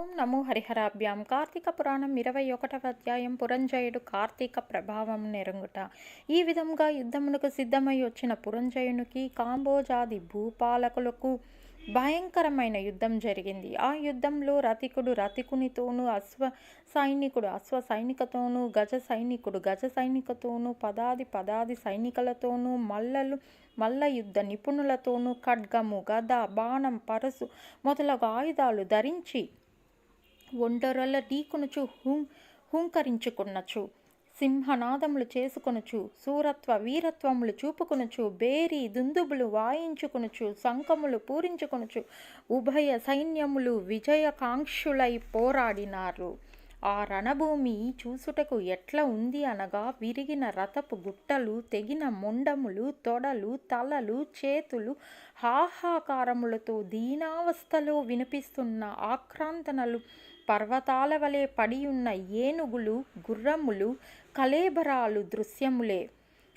ఓం నమో హరిహరాభ్యాం. కార్తీక పురాణం 21వ అధ్యాయం. పురంజయుడు కార్తీక ప్రభావం నెరుగుట. ఈ విధంగా యుద్ధమునకు సిద్ధమై వచ్చిన పురంజయునికి కాంబోజాది భూపాలకులకు భయంకరమైన యుద్ధం జరిగింది. ఆ యుద్ధంలో రతికుడు రతికునితోనూ, సైనికుడు సైనికతోనూ, గజ సైనికతోనూ, పదాది సైనికులతోనూ, మల్ల యుద్ధ నిపుణులతోనూ, ఖడ్గము, గద, బాణం, పరసు మొదలగు ఆయుధాలు ధరించి ఒంటరల ఢీకొనుచు హూంకరించుకొనుచు, సింహనాదములు చేసుకొనుచు, సూరత్వ వీరత్వములు చూపుకొనుచు, బేరి దుందుబులు వాయించుకొనుచు, శంఖములు పూరించుకొనుచు ఉభయ సైన్యములు విజయకాంక్షులై పోరాడినారు. ఆ రణభూమి చూసుటకు ఎట్లా ఉంది అనగా, విరిగిన రథపు గుట్టలు, తెగిన మొండములు, తొడలు, తలలు, చేతులు, హాహాకారములతో దీనావస్థలో వినిపిస్తున్న ఆక్రందనలు, పర్వతాల వలె పడియున్న ఏనుగులు, గుర్రములు, కళేబరాలు దృశ్యములే.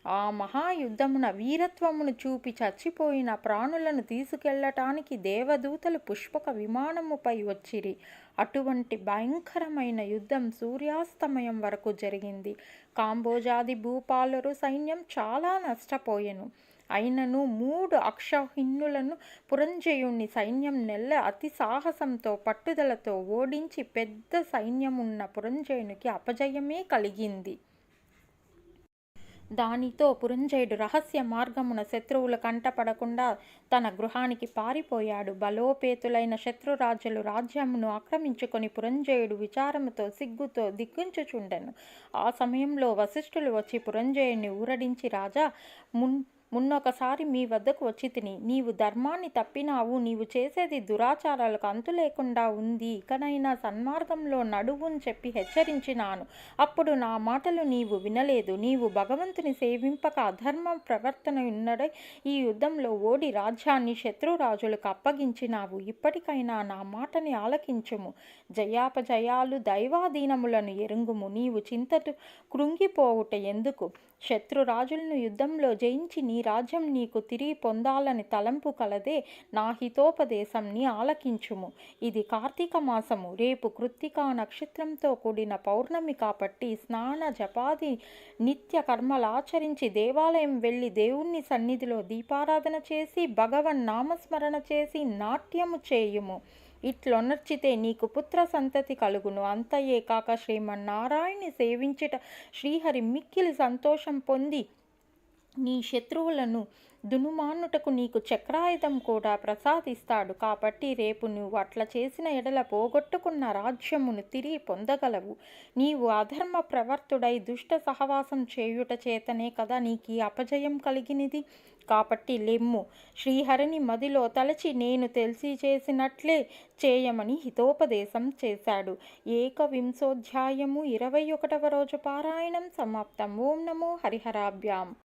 ఆ మహాయుద్ధమున వీరత్వమును చూపి చచ్చిపోయిన ప్రాణులను తీసుకెళ్లటానికి దేవదూతలు పుష్పక విమానముపై వచ్చిరి. అటువంటి భయంకరమైన యుద్ధం సూర్యాస్తమయం వరకు జరిగింది. కాంబోజాది భూపాలురు సైన్యం చాలా నష్టపోయెను. అయినను 3 అక్షౌహిణులను పురంజయుని సైన్యం అతి సాహసంతో పట్టుదలతో ఓడించి పెద్ద సైన్యమున్న పురంజయునికి అపజయమే కలిగింది. దానితో పురంజయుడు రహస్య మార్గమున శత్రువుల కంటపడకుండా తన గృహానికి పారిపోయాడు. బలోపేతులైన శత్రురాజులు రాజ్యమును ఆక్రమించుకొని పురంజయుడు విచారముతో సిగ్గుతో దిగ్గుంచుచుండెను. ఆ సమయంలో వశిష్ఠులు వచ్చి పురంజయుడిని ఊరడించి, రాజా, మున్నొకసారి మీ వద్దకు వచ్చి తిని, నీవు ధర్మాన్ని తప్పినావు, నీవు చేసేది దురాచారాలకు అంతు లేకుండా ఉంది, ఇకనైనా సన్మార్గంలో నడువుని చెప్పి హెచ్చరించినాను. అప్పుడు నా మాటలు నీవు వినలేదు. నీవు భగవంతుని సేవింపక అధర్మ ప్రవర్తన ఉన్నడై ఈ యుద్ధంలో ఓడి రాజ్యాన్ని శత్రురాజులకు అప్పగించినావు. ఇప్పటికైనా నా మాటని ఆలకించుము. జయాపజయాలు దైవాధీనములను ఎరుంగుము. నీవు చింతటు కృంగిపోవుట ఎందుకు? శత్రురాజులను యుద్ధంలో జయించి నీ రాజ్యం నీకు తిరిగి పొందాలని తలంపు కలదే. నా హితోపదేశంని ఆలకించుము. ఇది కార్తీక మాసము. రేపు కృత్తికా నక్షత్రంతో కూడిన పౌర్ణమి కాబట్టి స్నాన జపాది నిత్య కర్మలాచరించి దేవాలయం వెళ్ళి దేవుని సన్నిధిలో దీపారాధన చేసి భగవన్ నామస్మరణ చేసి నాట్యము చేయుము. ఇట్లొనర్చితే నీకు పుత్ర సంతతి కలుగును. అంతయే కాక శ్రీమన్నారాయణ్ణి సేవించుట శ్రీహరి మిక్కిలి సంతోషం పొంది నీ శత్రువులను దునుమానుటకు నీకు చక్రాయుధం కూడా ప్రసాదిస్తాడు. కాబట్టి రేపు నువ్వు అట్లా చేసిన ఎడల పోగొట్టుకున్న రాజ్యమును తిరిగి పొందగలవు. నీవు అధర్మ ప్రవర్తుడై దుష్ట సహవాసం చేయుట చేతనే కదా నీకు ఈ అపజయం కలిగినది. కాబట్టి లెమ్ము, శ్రీహరిని మదిలో తలచి నేను తెలిసి చేసినట్లే చేయమని హితోపదేశం చేశాడు. 21వ అధ్యాయము 21వ రోజు పారాయణం సమాప్తం. ఓం నమో హరిహరాభ్యాం.